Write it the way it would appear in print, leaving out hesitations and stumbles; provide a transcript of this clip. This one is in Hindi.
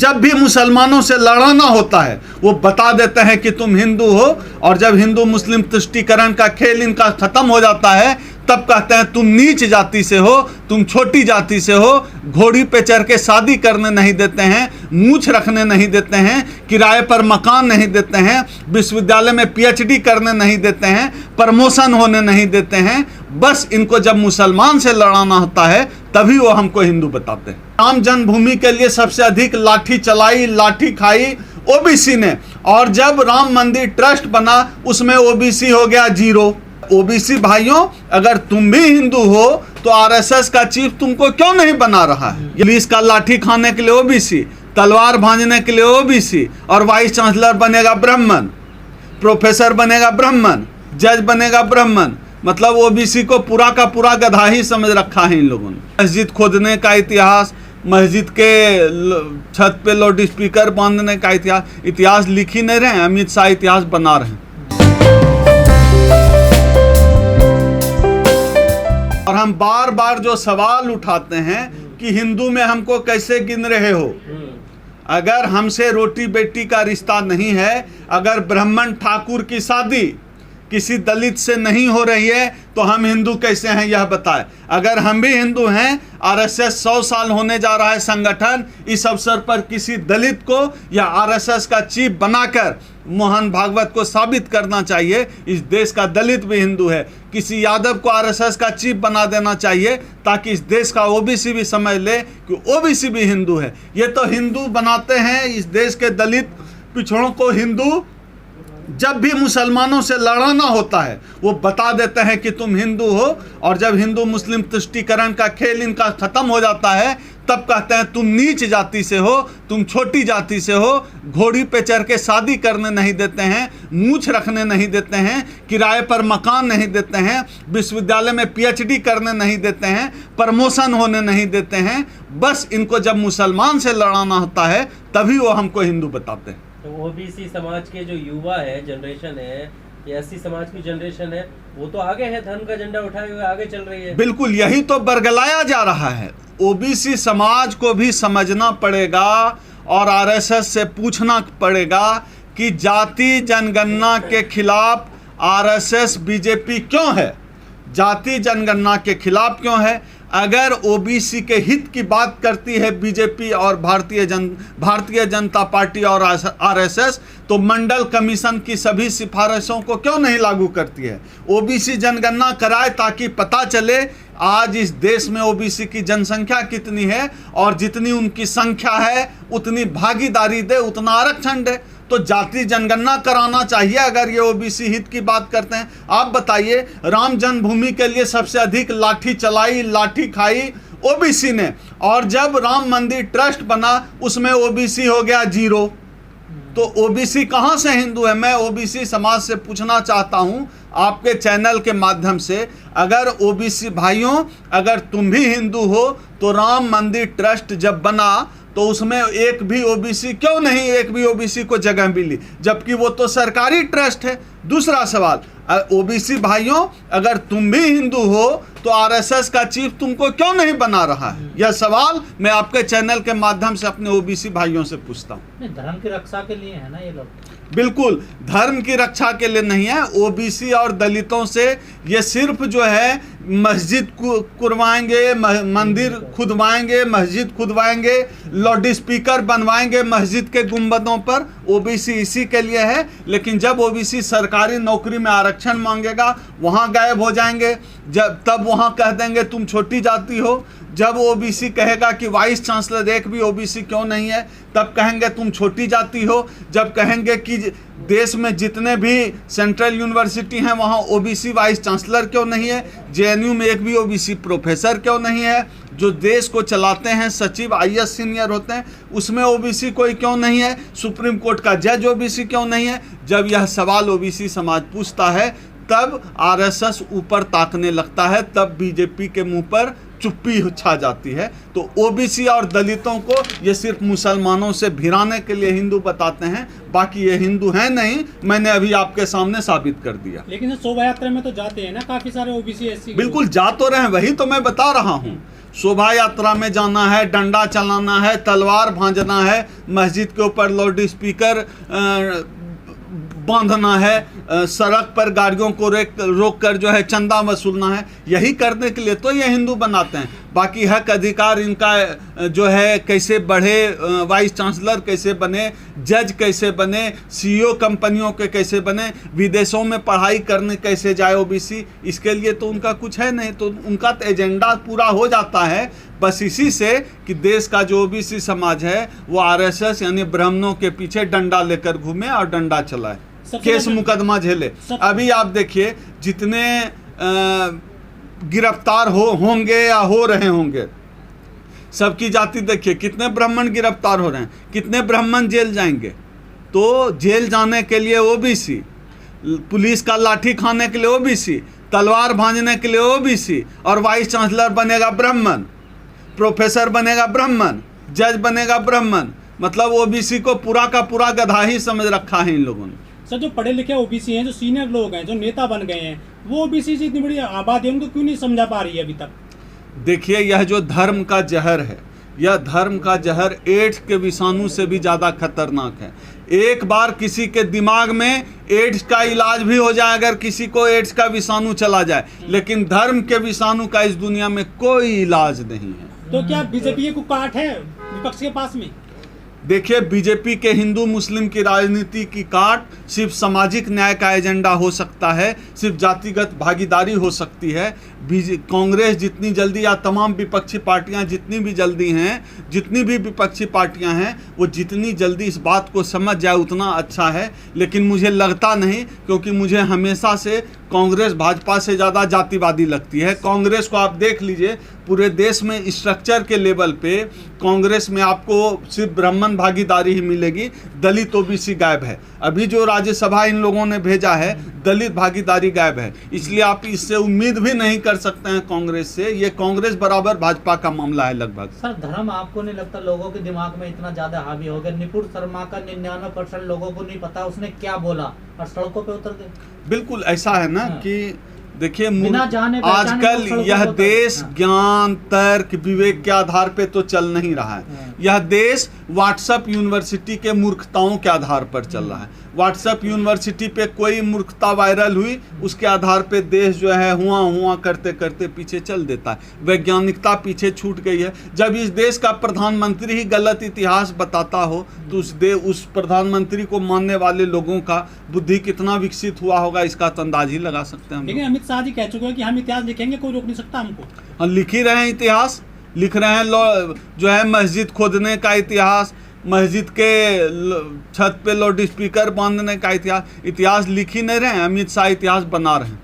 जब भी मुसलमानों से लड़ाना होता है वो बता देते हैं कि तुम हिंदू हो, और जब हिंदू मुस्लिम तुष्टीकरण का खेल इनका खत्म हो जाता है तब कहते हैं तुम नीच जाति से हो, तुम छोटी जाति से हो, घोड़ी पे चढ़ के शादी करने नहीं देते हैं, मूछ रखने नहीं देते हैं, किराए पर मकान नहीं देते हैं, विश्वविद्यालय में पीएचडी करने नहीं देते हैं, प्रमोशन होने नहीं देते हैं। बस इनको जब मुसलमान से लड़ाना होता है तभी वो हमको हिंदू बताते हैं। राम जन्मभूमि के लिए सबसे अधिक लाठी चलाई, लाठी खाई ओबीसी ने, और जब राम मंदिर ट्रस्ट बना उसमें ओबीसी हो गया 0। ओबीसी भाइयों, अगर तुम भी हिंदू हो तो आरएसएस का चीफ तुमको क्यों नहीं बना रहा है? पुलिस का लाठी खाने के लिए ओबीसी, तलवार भांजने के लिए ओबीसी, और वाइस चांसलर बनेगा ब्राह्मण, प्रोफेसर बनेगा ब्राह्मण, जज बनेगा ब्राह्मण। मतलब ओबीसी को पूरा का पूरा गधा ही समझ रखा है इन लोगों ने। मस्जिद खोदने का इतिहास, मस्जिद के छत पे लाउड स्पीकर बांधने का इतिहास लिख ही नहीं रहे, अमित शाह इतिहास बना रहे हैं। और हम बार बार जो सवाल उठाते हैं कि हिंदू में हमको कैसे गिन रहे हो? अगर हमसे रोटी बेटी का रिश्ता नहीं है, अगर ब्राह्मण ठाकुर की शादी किसी दलित से नहीं हो रही है तो हम हिंदू कैसे हैं यह बताएं। अगर हम भी हिंदू हैं, आरएसएस 100 साल होने जा रहा है संगठन, इस अवसर पर किसी दलित को या आरएसएस का चीफ बनाकर मोहन भागवत को साबित करना चाहिए इस देश का दलित भी हिंदू है। किसी यादव को आरएसएस का चीफ बना देना चाहिए ताकि इस देश का ओबीसी भी समझ ले कि ओबीसी भी हिंदू है। ये तो हिंदू बनाते हैं इस देश के दलित पिछड़ों को हिंदू। जब भी मुसलमानों से लड़ाना होता है वो बता देते हैं कि तुम हिंदू हो, और जब हिंदू मुस्लिम तुष्टीकरण का खेल इनका खत्म हो जाता है तब कहते हैं तुम नीच जाति से हो, तुम छोटी जाति से हो, घोड़ी पे चढ़ के शादी करने नहीं देते हैं, मूछ रखने नहीं देते हैं, किराए पर मकान नहीं देते हैं, विश्वविद्यालय में पीएचडी करने नहीं देते हैं, प्रमोशन होने नहीं देते हैं। बस इनको जब मुसलमान से लड़ाना होता है तभी वो हमको हिंदू बताते हैं। तो ओबीसी समाज के जो युवा है, जनरेशन है, या एससी समाज की जनरेशन है, वो तो आगे है, धर्म का झंडा उठाए हुए आगे चल रही है। बिल्कुल, यही तो बरगलाया जा रहा है। ओबीसी समाज को भी समझना पड़ेगा और आरएसएस से पूछना पड़ेगा कि जाति जनगणना के खिलाफ आरएसएस बीजेपी क्यों है? जाति जनगणना के खिलाफ क्यों है? अगर ओबीसी के हित की बात करती है बीजेपी और भारतीय जनता पार्टी और आरएसएस, तो मंडल कमीशन की सभी सिफारिशों को क्यों नहीं लागू करती है? ओबीसी जनगणना कराए ताकि पता चले आज इस देश में ओबीसी की जनसंख्या कितनी है, और जितनी उनकी संख्या है उतनी भागीदारी दे, उतना आरक्षण दे। तो जाति जनगणना कराना चाहिए अगर ये ओबीसी हित की बात करते हैं। आप बताइए, राम जन्मभूमि के लिए सबसे अधिक लाठी चलाई, लाठी खाई ओबीसी ने, और जब राम मंदिर ट्रस्ट बना उसमें ओबीसी हो गया 0। तो ओबीसी कहाँ से हिंदू है? मैं ओबीसी समाज से पूछना चाहता हूँ आपके चैनल के माध्यम से, अगर ओबीसी भाइयों, अगर तुम भी हिंदू हो तो राम मंदिर ट्रस्ट जब बना तो उसमें एक भी ओबीसी क्यों नहीं, एक भी ओबीसी को जगह मिली, जबकि वो तो सरकारी ट्रस्ट है। दूसरा सवाल, ओबीसी भाइयों, अगर तुम भी हिंदू हो तो आरएसएस का चीफ तुमको क्यों नहीं बना रहा है? यह सवाल मैं आपके चैनल के माध्यम से अपने ओबीसी भाइयों से पूछता हूँ। धर्म की रक्षा के लिए है ना ये लोग? बिल्कुल, धर्म की रक्षा के लिए नहीं है। ओबीसी और दलितों से ये सिर्फ जो है मस्जिद खुदवाएंगे, मंदिर खुदवाएंगे, मस्जिद खुदवाएंगे, लाउड स्पीकर बनवाएंगे मस्जिद के गुंबदों पर। ओबीसी इसी के लिए है। लेकिन जब ओबीसी सरकारी नौकरी में आरक्षण मांगेगा वहाँ गायब हो जाएंगे, तब वहाँ कह देंगे तुम छोटी जाति हो। जब ओबीसी कहेगा कि वाइस चांसलर एक भी ओबीसी क्यों नहीं है, तब कहेंगे तुम छोटी जाति हो। जब कहेंगे कि देश में जितने भी सेंट्रल यूनिवर्सिटी हैं वहाँ ओबीसी वाइस चांसलर क्यों नहीं है, जेएनयू में एक भी ओबीसी प्रोफेसर क्यों नहीं है, जो देश को चलाते हैं सचिव आईएएस सीनियर होते हैं उसमें ओबीसी कोई क्यों नहीं है, सुप्रीम कोर्ट का जज ओबीसी क्यों नहीं है, जब यह सवाल ओबीसी समाज पूछता है तब आरएसएस ऊपर ताकने लगता है, तब बीजेपी के मुंह पर चुप्पी छा जाती है। तो ओबीसी और दलितों को ये सिर्फ मुसलमानों से भिड़ाने के लिए हिंदू बताते हैं, बाकी ये हिंदू हैं नहीं, मैंने अभी आपके सामने साबित कर दिया। लेकिन शोभा यात्रा में तो जाते हैं ना काफी सारे ओबीसी एससी। बिल्कुल जा तो रहे हैं, वही तो मैं बता रहा हूँ। शोभा यात्रा में जाना है, डंडा चलाना है, तलवार भांजना है, मस्जिद के ऊपर लाउड स्पीकर बांधना है, सड़क पर गाड़ियों को रोक कर जो है चंदा वसूलना है, यही करने के लिए तो ये हिंदू बनाते हैं। बाकी हक अधिकार इनका जो है कैसे बढ़े, वाइस चांसलर कैसे बने, जज कैसे बने, सीईओ कंपनियों के कैसे बने, विदेशों में पढ़ाई करने कैसे जाए ओबीसी, इसके लिए तो उनका कुछ है नहीं। तो उनका तो एजेंडा पूरा हो जाता है बस इसी से कि देश का जो ओबीसी समाज है वो आरएसएस यानी ब्राह्मणों के पीछे डंडा लेकर घूमे और डंडा चलाए, केस मुकदमा झेले। अभी आप देखिए जितने गिरफ्तार होंगे या हो रहे होंगे, सबकी जाति देखिए, कितने ब्राह्मण गिरफ्तार हो रहे हैं, कितने ब्राह्मण जेल जाएंगे। तो जेल जाने के लिए ओबीसी, पुलिस का लाठी खाने के लिए ओबीसी, तलवार भांजने के लिए ओबीसी, और वाइस चांसलर बनेगा ब्राह्मण, प्रोफेसर बनेगा ब्राह्मण, जज बनेगा ब्राह्मण। मतलब ओबीसी को पूरा का पूरा गधा ही समझ रखा है इन लोगों ने। सर जो पढ़े लिखे ओबीसी हैं, जो सीनियर लोग हैं, जो नेता बन गए हैं, वो ओबीसी से इतनी बड़ी आबादी है, उनको क्यों नहीं समझा पा रही है अभी तक? देखिए यह जो धर्म का जहर है, यह धर्म का जहर एड्स के विषाणु से भी ज़्यादा खतरनाक है। एक बार किसी के दिमाग में एड्स का इलाज भी हो जाए, अगर किसी को एड्स का विषाणु चला जाए, लेकिन धर्म के विषाणु का इस दुनिया में कोई इलाज नहीं है। तो क्या बीजेपी को काट है विपक्ष के पास में? देखिए बीजेपी के हिंदू मुस्लिम की राजनीति की काट सिर्फ सामाजिक न्याय का एजेंडा हो सकता है, सिर्फ जातिगत भागीदारी हो सकती है। कांग्रेस जितनी जल्दी या तमाम विपक्षी पार्टियां जितनी भी जल्दी हैं, जितनी भी विपक्षी पार्टियां हैं, वो जितनी जल्दी इस बात को समझ जाए उतना अच्छा है। लेकिन मुझे लगता नहीं, क्योंकि मुझे हमेशा से कांग्रेस भाजपा से ज़्यादा जातिवादी लगती है। कांग्रेस को आप देख लीजिए, पूरे देश में स्ट्रक्चर के लेवल पे कांग्रेस में आपको सिर्फ ब्राह्मण भागीदारी ही मिलेगी, दलित ओबीसी गायब है। अभी जो राज्यसभा इन लोगों ने भेजा है, दलित भागीदारी गायब है। इसलिए आप इससे उम्मीद भी नहीं कर सकते हैं कांग्रेस से। ये कांग्रेस बराबर भाजपा का मामला है लगभग। सर धर्म आपको नहीं लगता लोगों के दिमाग में इतना ज्यादा हावी हो गया? निपुण शर्मा का 99% लोगों को नहीं पता उसने क्या बोला और सड़कों पे उतर गए। बिल्कुल ऐसा है ना कि देखिए आजकल यह देश ज्ञान तर्क विवेक के आधार पे तो चल नहीं रहा है। यह देश व्हाट्सएप यूनिवर्सिटी के मूर्खताओं के आधार पर चल रहा है। व्हाट्सएप यूनिवर्सिटी पे कोई मूर्खता वायरल हुई, उसके आधार पे देश जो है हुआ करते करते पीछे चल देता है। वैज्ञानिकता पीछे छूट गई है। जब इस देश का प्रधानमंत्री ही गलत इतिहास बताता हो तो उस प्रधानमंत्री को मानने वाले लोगों का बुद्धि कितना विकसित हुआ होगा, इसका तो अंदाज ही लगा सकते हैं। लेकिन अमित शाह जी कह चुके हैं कि हम इतिहास लिखेंगे, कोई रोक नहीं सकता हमको। हम लिख ही रहे हैं इतिहास, लिख रहे हैं जो है मस्जिद खोदने का इतिहास, मस्जिद के छत पे लाउड स्पीकर बांधने का इतिहास लिख ही नहीं रहे हैं। अमित शाह इतिहास बना रहे हैं।